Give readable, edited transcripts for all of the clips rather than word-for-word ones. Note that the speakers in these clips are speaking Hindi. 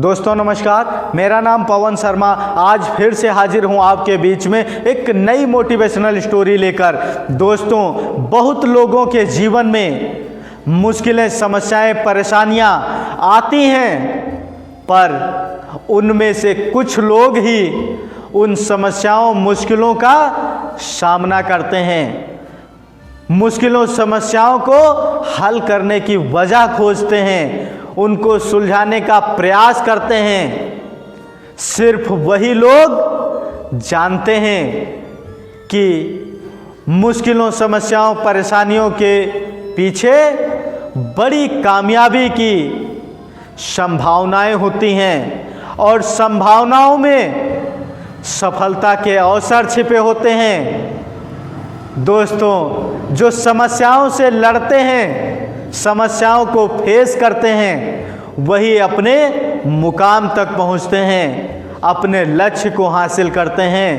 दोस्तों नमस्कार, मेरा नाम पवन शर्मा। आज फिर से हाजिर हूं आपके बीच में एक नई मोटिवेशनल स्टोरी लेकर। दोस्तों, बहुत लोगों के जीवन में मुश्किलें, समस्याएं, परेशानियां आती हैं, पर उनमें से कुछ लोग ही उन समस्याओं, मुश्किलों का सामना करते हैं। मुश्किलों, समस्याओं को हल करने की वजह खोजते हैं, उनको सुलझाने का प्रयास करते हैं। सिर्फ वही लोग जानते हैं कि मुश्किलों, समस्याओं, परेशानियों के पीछे बड़ी कामयाबी की संभावनाएं होती हैं और संभावनाओं में सफलता के अवसर छिपे होते हैं। दोस्तों, जो समस्याओं से लड़ते हैं, समस्याओं को फेस करते हैं, वही अपने मुकाम तक पहुंचते हैं, अपने लक्ष्य को हासिल करते हैं।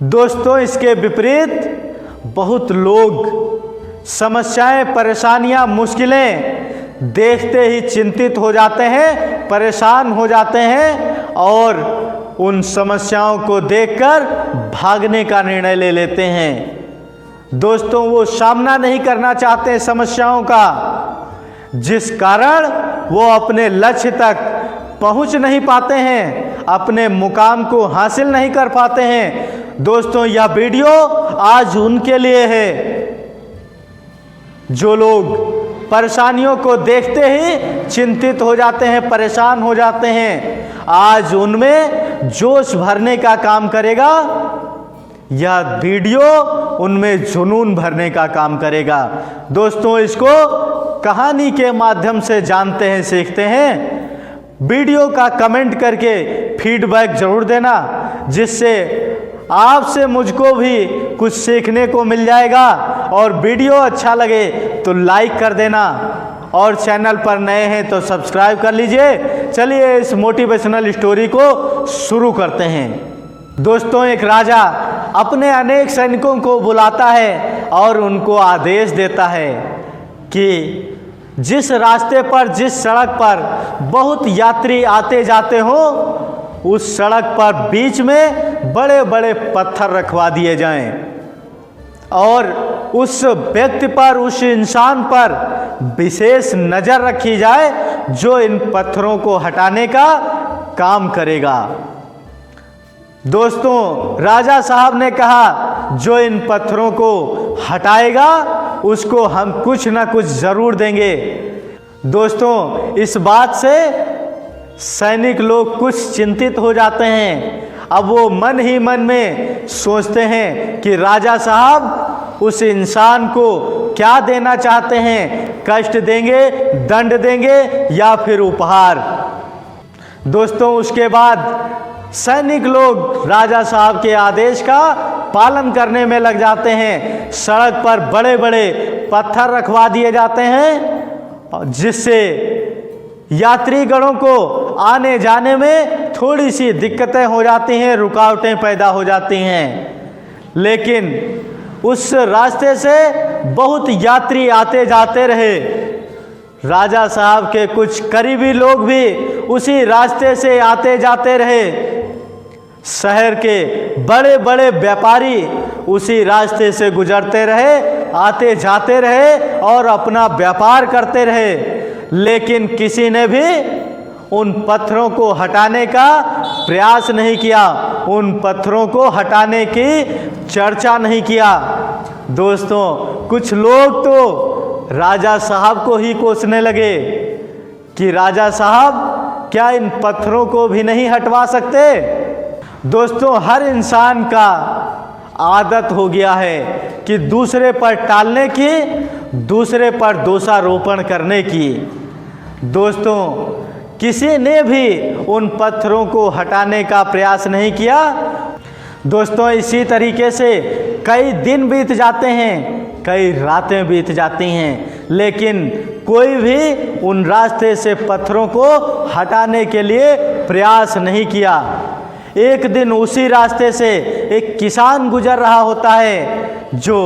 दोस्तों, इसके विपरीत बहुत लोग समस्याएं, परेशानियां, मुश्किलें देखते ही चिंतित हो जाते हैं, परेशान हो जाते हैं और उन समस्याओं को देखकर भागने का निर्णय ले लेते हैं। दोस्तों, वो सामना नहीं करना चाहते समस्याओं का, जिस कारण वो अपने लक्ष्य तक पहुंच नहीं पाते हैं, अपने मुकाम को हासिल नहीं कर पाते हैं। दोस्तों, यह वीडियो आज उनके लिए है जो लोग परेशानियों को देखते ही चिंतित हो जाते हैं, परेशान हो जाते हैं। आज उनमें जोश भरने का काम करेगा यह वीडियो, उनमें जुनून भरने का काम करेगा। दोस्तों, इसको कहानी के माध्यम से जानते हैं, सीखते हैं। वीडियो का कमेंट करके फीडबैक जरूर देना, जिससे आपसे मुझको भी कुछ सीखने को मिल जाएगा। और वीडियो अच्छा लगे तो लाइक कर देना और चैनल पर नए हैं तो सब्सक्राइब कर लीजिए। चलिए इस मोटिवेशनल स्टोरी को शुरू करते हैं। दोस्तों, एक राजा अपने अनेक सैनिकों को बुलाता है और उनको आदेश देता है कि जिस रास्ते पर, जिस सड़क पर बहुत यात्री आते जाते हो, उस सड़क पर बीच में बड़े बड़े पत्थर रखवा दिए जाएं और उस व्यक्ति पर, उस इंसान पर विशेष नज़र रखी जाए जो इन पत्थरों को हटाने का काम करेगा। दोस्तों, राजा साहब ने कहा जो इन पत्थरों को हटाएगा उसको हम कुछ ना कुछ ज़रूर देंगे। दोस्तों, इस बात से सैनिक लोग कुछ चिंतित हो जाते हैं। अब वो मन ही मन में सोचते हैं कि राजा साहब उस इंसान को क्या देना चाहते हैं, कष्ट देंगे, दंड देंगे या फिर उपहार। दोस्तों, उसके बाद सैनिक लोग राजा साहब के आदेश का पालन करने में लग जाते हैं। सड़क पर बड़े बड़े पत्थर रखवा दिए जाते हैं, जिससे यात्रीगणों को आने जाने में थोड़ी सी दिक्कतें हो जाती हैं, रुकावटें पैदा हो जाती हैं। लेकिन उस रास्ते से बहुत यात्री आते जाते रहे। राजा साहब के कुछ करीबी लोग भी उसी रास्ते से आते जाते रहे। शहर के बड़े बड़े व्यापारी उसी रास्ते से गुजरते रहे, आते जाते रहे और अपना व्यापार करते रहे। लेकिन किसी ने भी उन पत्थरों को हटाने का प्रयास नहीं किया, उन पत्थरों को हटाने की चर्चा नहीं किया। दोस्तों, कुछ लोग तो राजा साहब को ही कोसने लगे कि राजा साहब क्या इन पत्थरों को भी नहीं हटवा सकते। दोस्तों, हर इंसान का आदत हो गया है कि दूसरे पर टालने की, दूसरे पर दोषारोपण करने की। दोस्तों, किसी ने भी उन पत्थरों को हटाने का प्रयास नहीं किया। दोस्तों, इसी तरीके से कई दिन बीत जाते हैं, कई रातें बीत जाती हैं, लेकिन कोई भी उन रास्ते से पत्थरों को हटाने के लिए प्रयास नहीं किया। एक दिन उसी रास्ते से एक किसान गुजर रहा होता है, जो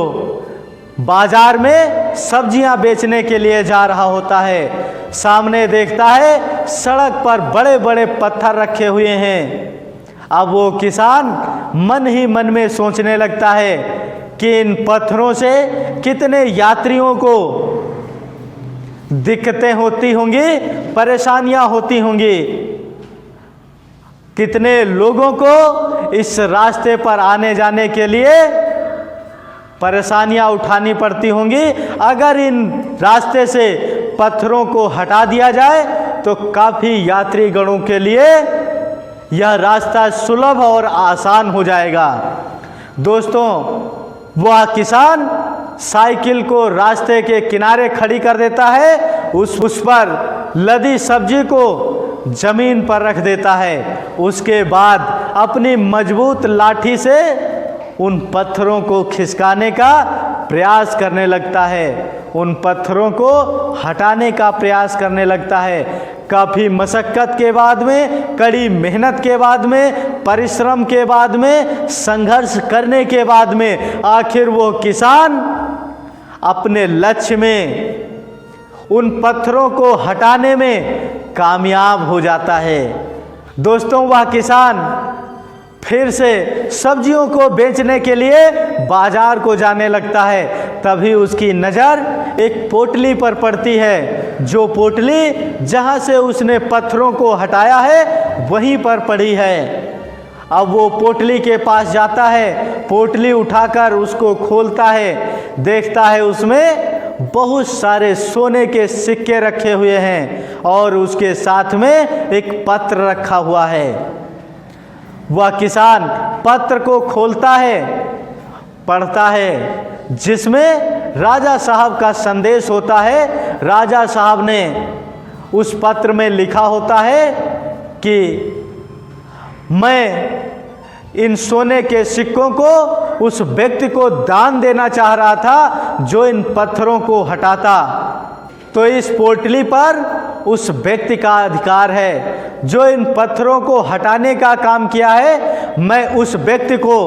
बाजार में सब्जियां बेचने के लिए जा रहा होता है। सामने देखता है सड़क पर बड़े बड़े पत्थर रखे हुए हैं। अब वो किसान मन ही मन में सोचने लगता है कि इन पत्थरों से कितने यात्रियों को दिक्कतें होती होंगी, परेशानियां होती होंगी, कितने लोगों को इस रास्ते पर आने जाने के लिए परेशानियां उठानी पड़ती होंगी। अगर इन रास्ते से पत्थरों को हटा दिया जाए तो काफ़ी यात्रीगणों के लिए यह रास्ता सुलभ और आसान हो जाएगा। दोस्तों, वह किसान साइकिल को रास्ते के किनारे खड़ी कर देता है, उस पर लदी सब्जी को जमीन पर रख देता है। उसके बाद अपनी मजबूत लाठी से उन पत्थरों को खिसकाने का प्रयास करने लगता है, उन पत्थरों को हटाने का प्रयास करने लगता है। काफ़ी मशक्क़त के बाद में, कड़ी मेहनत के बाद में, परिश्रम के बाद में, संघर्ष करने के बाद में आखिर वो किसान अपने लक्ष्य में उन पत्थरों को हटाने में कामयाब हो जाता है। दोस्तों, वह किसान फिर से सब्जियों को बेचने के लिए बाजार को जाने लगता है। तभी उसकी नज़र एक पोटली पर पड़ती है। जो पोटली जहाँ से उसने पत्थरों को हटाया है वहीं पर पड़ी है। अब वो पोटली के पास जाता है, पोटली उठाकर उसको खोलता है, देखता है उसमें बहुत सारे सोने के सिक्के रखे हुए हैं और उसके साथ में एक पत्र रखा हुआ है। वह किसान पत्र को खोलता है, पढ़ता है, जिसमें राजा साहब का संदेश होता है। राजा साहब ने उस पत्र में लिखा होता है कि मैं इन सोने के सिक्कों को उस व्यक्ति को दान देना चाह रहा था जो इन पत्थरों को हटाता। तो इस पोटली पर उस व्यक्ति का अधिकार है जो इन पत्थरों को हटाने का काम किया है। मैं उस व्यक्ति को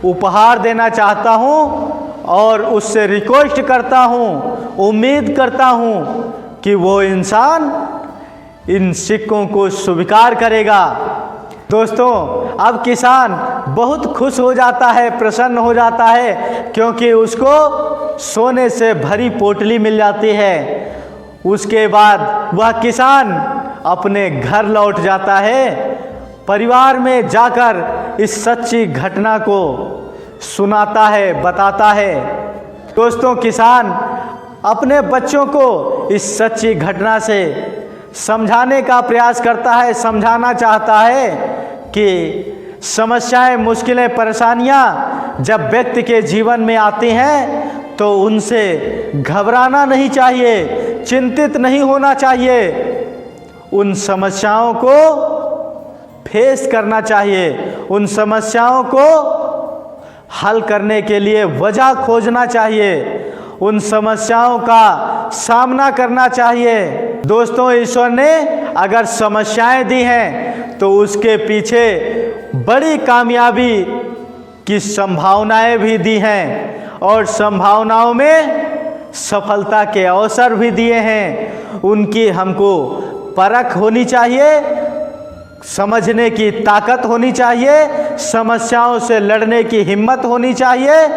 उपहार देना चाहता हूँ और उससे रिक्वेस्ट करता हूँ, उम्मीद करता हूँ कि वो इंसान इन सिक्कों को स्वीकार करेगा। दोस्तों, अब किसान बहुत खुश हो जाता है, प्रसन्न हो जाता है, क्योंकि उसको सोने से भरी पोटली मिल जाती है। उसके बाद वह किसान अपने घर लौट जाता है, परिवार में जाकर इस सच्ची घटना को सुनाता है, बताता है। दोस्तों, किसान अपने बच्चों को इस सच्ची घटना से समझाने का प्रयास करता है, समझाना चाहता है कि समस्याएं, मुश्किलें, परेशानियां जब व्यक्ति के जीवन में आती हैं तो उनसे घबराना नहीं चाहिए, चिंतित नहीं होना चाहिए। उन समस्याओं को फेस करना चाहिए, उन समस्याओं को हल करने के लिए वजह खोजना चाहिए, उन समस्याओं का सामना करना चाहिए। दोस्तों, ईश्वर ने अगर समस्याएं दी हैं तो उसके पीछे बड़ी कामयाबी की संभावनाएं भी दी हैं और संभावनाओं में सफलता के अवसर भी दिए हैं। उनकी हमको परख होनी चाहिए, समझने की ताकत होनी चाहिए, समस्याओं से लड़ने की हिम्मत होनी चाहिए।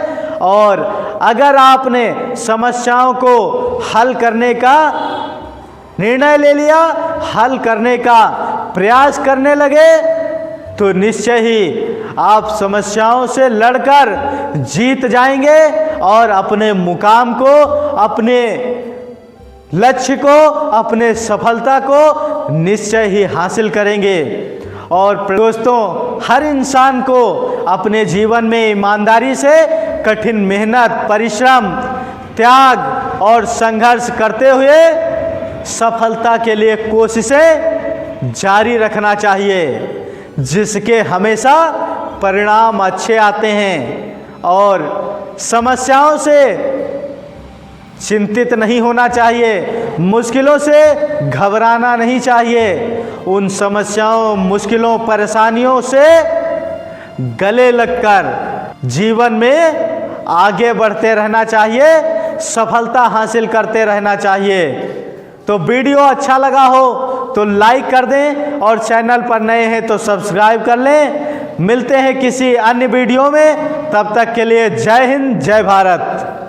और अगर आपने समस्याओं को हल करने का निर्णय ले लिया, हल करने का प्रयास करने लगे, तो निश्चय ही आप समस्याओं से लड़कर जीत जाएंगे और अपने मुकाम को, अपने लक्ष्य को, अपने सफलता को निश्चय ही हासिल करेंगे। और दोस्तों, हर इंसान को अपने जीवन में ईमानदारी से कठिन मेहनत, परिश्रम, त्याग और संघर्ष करते हुए सफलता के लिए कोशिशें जारी रखना चाहिए, जिसके हमेशा परिणाम अच्छे आते हैं। और समस्याओं से चिंतित नहीं होना चाहिए, मुश्किलों से घबराना नहीं चाहिए। उन समस्याओं, मुश्किलों, परेशानियों से गले लगकर जीवन में आगे बढ़ते रहना चाहिए, सफलता हासिल करते रहना चाहिए। तो वीडियो अच्छा लगा हो तो लाइक कर दें और चैनल पर नए हैं तो सब्सक्राइब कर लें। मिलते हैं किसी अन्य वीडियो में, तब तक के लिए जय हिंद, जय भारत।